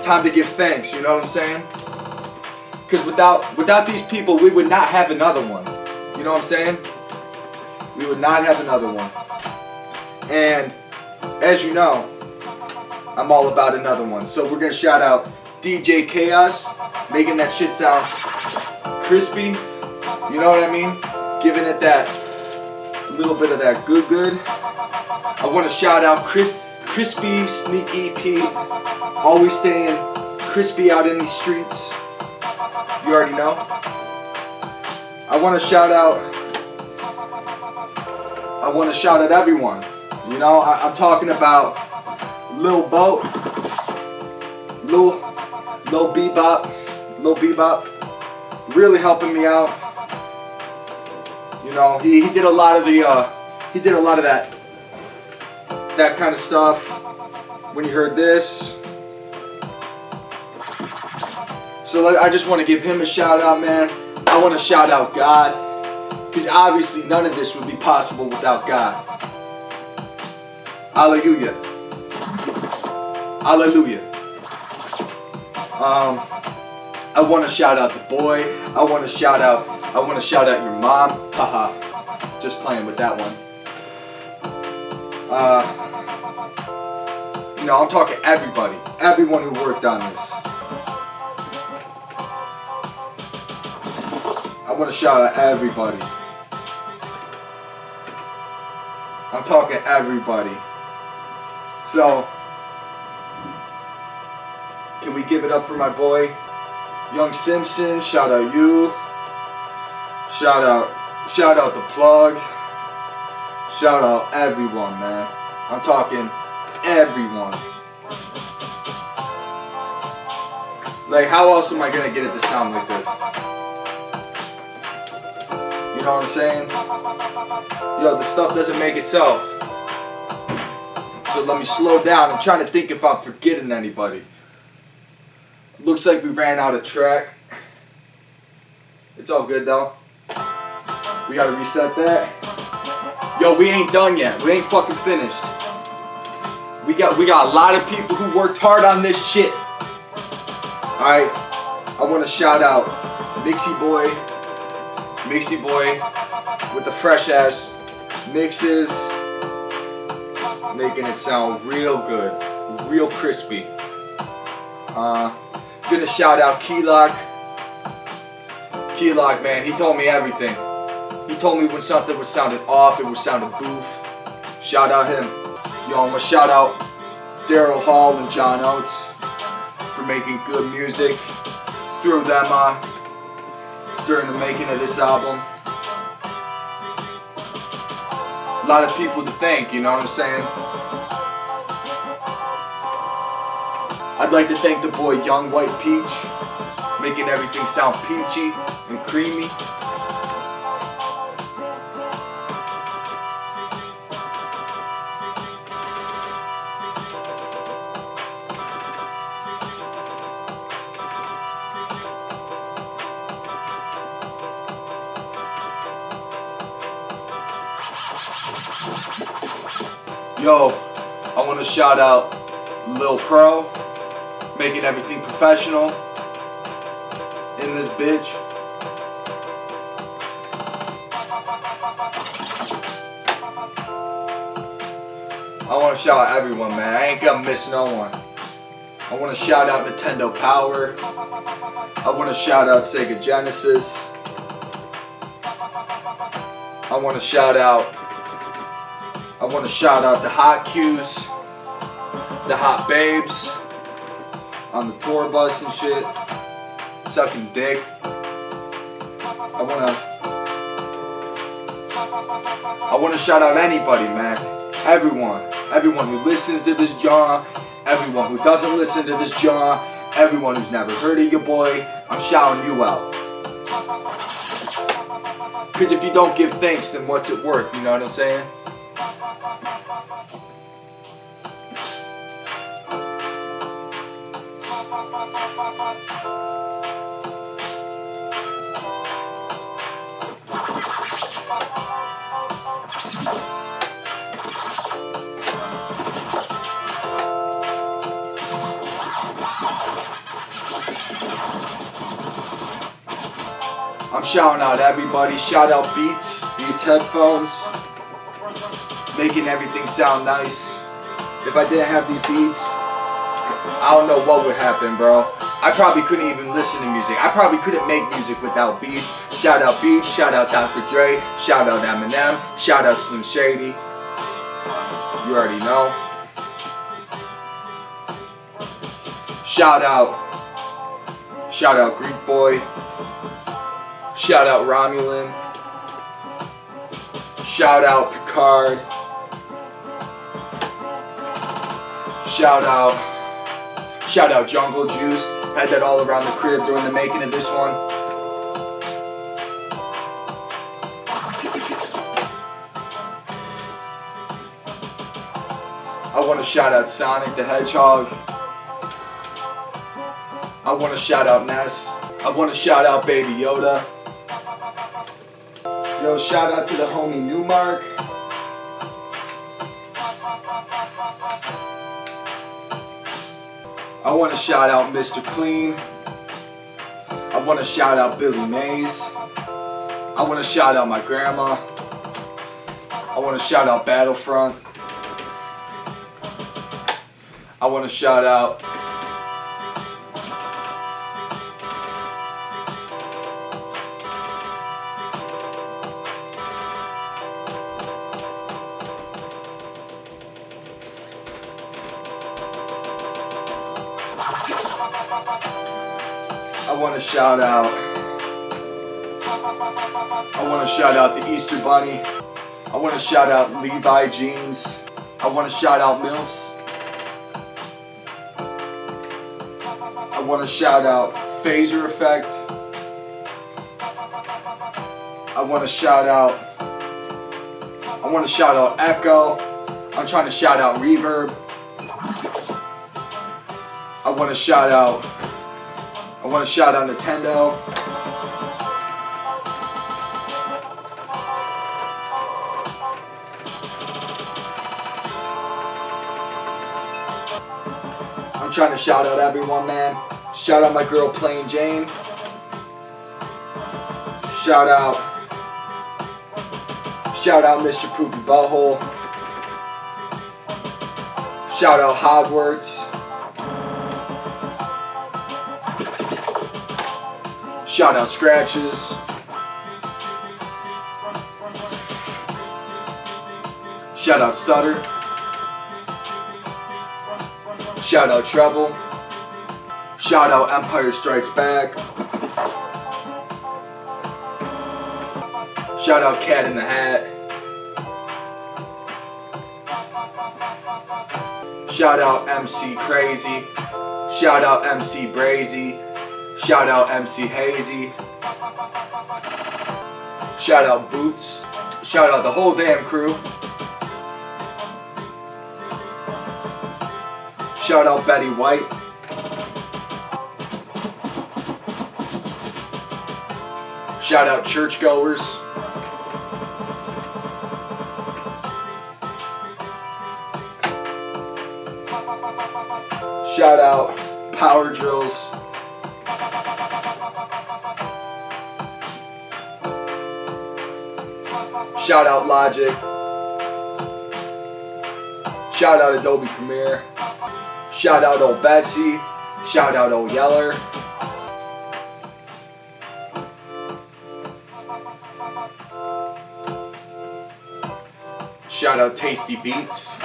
Time to give thanks, you know what I'm saying? Because without these people, we would not have another one. You know what I'm saying? We would not have another one. And as you know, I'm all about another one. So we're gonna shout out DJ Chaos, making that shit sound crispy. You know what I mean? Giving it that little bit of that good. I want to shout out Crispy Sneaky Pete, always staying crispy out in these streets. You already know. I want to shout out everyone. You know, I'm talking about Lil Boat, Lil Bebop, really helping me out. You know, he did a lot of that kind of stuff when you heard this. So I just want to give him a shout out, man. I want to shout out God, because obviously none of this would be possible without God. Hallelujah. Hallelujah. I want to shout out the boy. I want to shout out your mom. Haha. Just playing with that one. You know, I'm talking everybody. Everyone who worked on this. I want to shout out everybody. I'm talking everybody. So, can we give it up for my boy, Young Simpson? Shout out you. Shout out the plug. Shout out everyone, man. I'm talking everyone. Like, how else am I gonna get it to sound like this? You know what I'm saying? Yo, the stuff doesn't make itself. So let me slow down. I'm trying to think if I'm forgetting anybody. Looks like we ran out of track. It's all good though. We gotta reset that. Yo, we ain't done yet. We ain't fucking finished. We got a lot of people who worked hard on this shit. Alright. I wanna shout out Mixie Boy with the fresh ass mixes. Making it sound real good. Real crispy. Gonna shout out Keylock, man, he told me everything. He told me when something was sounding off, it was sounding boof. Shout out him. Yo, I'm gonna shout out Daryl Hall and John Oates for making good music through them during the making of this album. A lot of people to thank, you know what I'm saying? I'd like to thank the boy Young White Peach, making everything sound peachy and creamy. Yo, I want to shout out Lil Pro, making everything professional in this bitch. I want to shout out everyone, man. I ain't gonna miss no one. I want to shout out Nintendo Power. I want to shout out Sega Genesis. I want to shout out the Hot Q's, the Hot Babes on the tour bus and shit, sucking dick. I wanna shout out anybody, man. Everyone who listens to this John, everyone who doesn't listen to this John, everyone who's never heard of your boy, I'm shouting you out. Because if you don't give thanks, then what's it worth, you know what I'm saying? I'm shouting out everybody. Shout out Beats headphones, making everything sound nice. If I didn't have these Beats, I don't know what would happen, bro. I probably couldn't even listen to music. I probably couldn't make music without Beats. Shout out Beats, shout out Dr. Dre, shout out Eminem, shout out Slim Shady. You already know. Shout out Greek Boy. Shout out Romulan. Shout out Picard. Shout out Jungle Juice. Had that all around the crib during the making of this one. I want to shout out Sonic the Hedgehog. I want to shout out Ness. I want to shout out Baby Yoda. Yo, shout out to the homie Newmark. I want to shout out Mr. Clean. I want to shout out Billy Mays. I want to shout out my grandma. I want to shout out Battlefront. I want to shout out the Easter Bunny. I want to shout out Levi Jeans. I want to shout out MILFs. I want to shout out Phaser Effect. I want to shout out Echo. I'm trying to shout out Reverb. I want to shout out Nintendo. I'm trying to shout out everyone, man. Shout out my girl Plain Jane. Shout out Mr. Poopy Butthole. Shout out Hogwarts. Shout out Scratches. Shout out Stutter. Shout out Treble. Shout out Empire Strikes Back. Shout out Cat in the Hat. Shout out MC Crazy. Shout out MC Brazy. Shout out MC Hazy. Shout out Boots. Shout out the whole damn crew. Shout out Betty White. Shout out churchgoers. Shout out power drills. Shout out Logic. Shout out Adobe Premiere. Shout out old Betsy. Shout out old Yeller. Shout out Tasty Beats.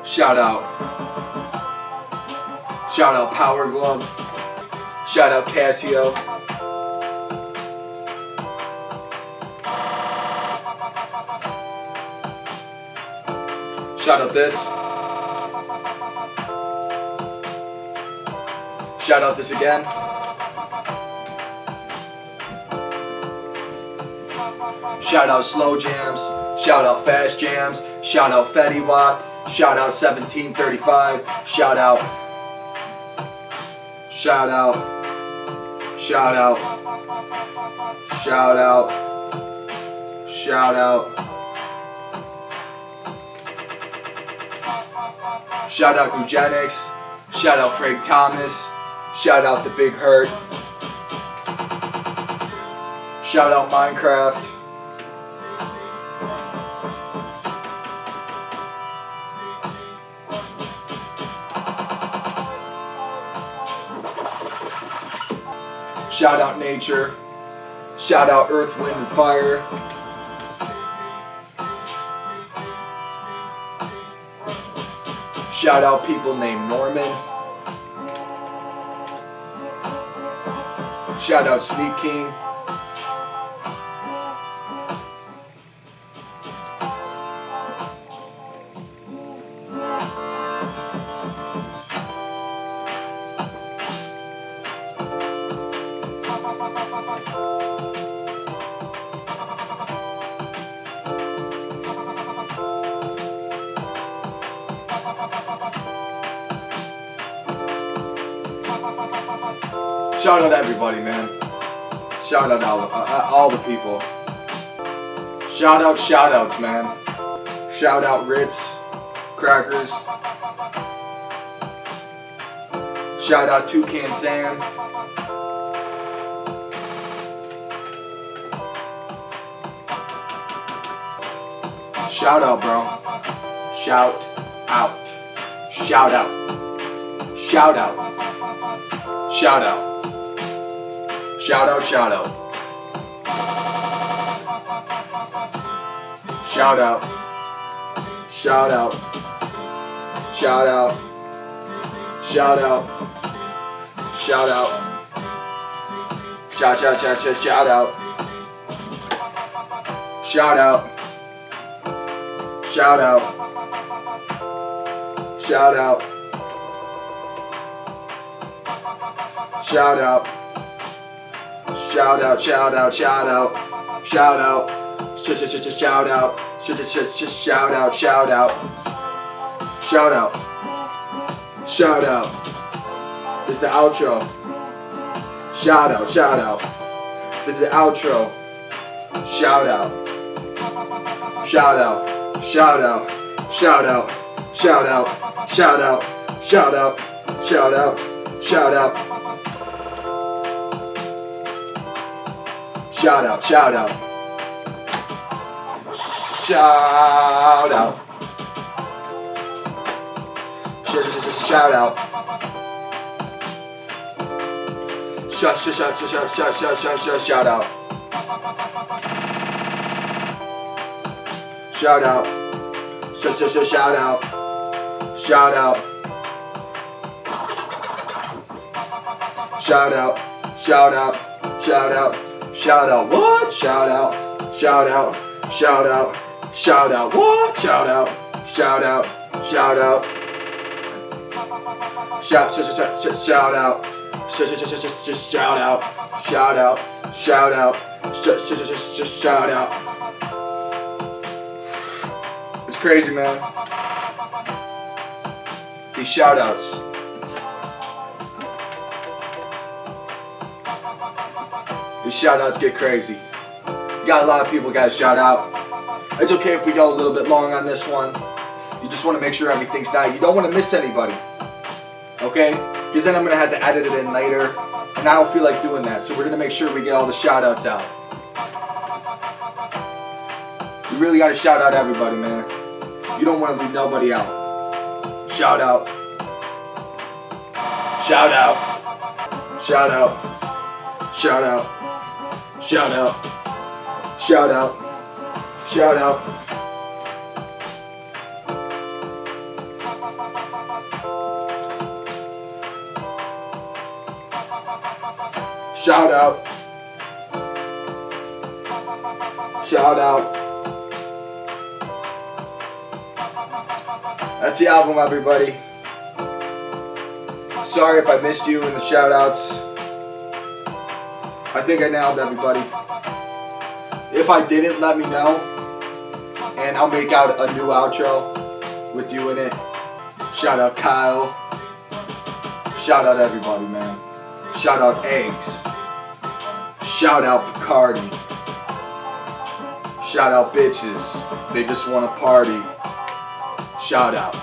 Shout out Power Glove. Shout out Casio. Shout out this. Shout out this again. Shout out Slow Jams. Shout out Fast Jams. Shout out Fetty Wap. Shout out 1735. Shout out. Shout out. Shout out. Shout out. Shout out. Shout out Eugenics. Shout out Frank Thomas. Shout out The Big Hurt. Shout out Minecraft. Shout out nature. Shout out Earth, Wind, and Fire. Shout out people named Norman. Shout out Sneak King. Shout out everybody, man. Shout out all the people. Shout outs, man. Shout out Ritz Crackers. Shout out Toucan Sam. Shout out, bro. Shout out. Shout out. Shout out. Shout out. Shout out, shout out. Shout out. Shout out. Shout out. Shout out. Shout out. Shout out. Shout out. Shout out. Shout out. Shout out. Shout out. Shout out, shout out, shout out, shout out, shout out, shout out, shout out, shout out, shout out. This is the outro. Shout out, shout out. This is the outro. Shout out, shout out, shout out, shout out, shout out, shout out, shout out, shout out, shout out. Shout out, shout out. Shout out. Shout out. Shout out. Shout out. Shout out. Shout out. Shout out. Shout out. Shout out. Shout out what? Shout out. Shout out. Shout out. Shout out what? Shout out. Shout out. Shout out. Shout out. Shout out. Shout out. Shout out. Shout out. It's crazy, man. These shout outs. These shout outs get crazy. Got a lot of people got to shout out. It's okay if we go a little bit long on this one. You just want to make sure everything's nice. You don't want to miss anybody. Okay? Because then I'm going to have to edit it in later. And I don't feel like doing that. So we're going to make sure we get all the shout outs out. You really got to shout out everybody, man. You don't want to leave nobody out. Shout out. Shout out. Shout out. Shout out. Shout out. Shout out. Shout out. Shout out. Shout out. That's the album, everybody. Sorry if I missed you in the shout outs. I think I nailed everybody. If I didn't, let me know. And I'll make out a new outro with you in it. Shout out Kyle. Shout out everybody, man. Shout out Eggs. Shout out Bacardi. Shout out bitches. They just want to party. Shout out.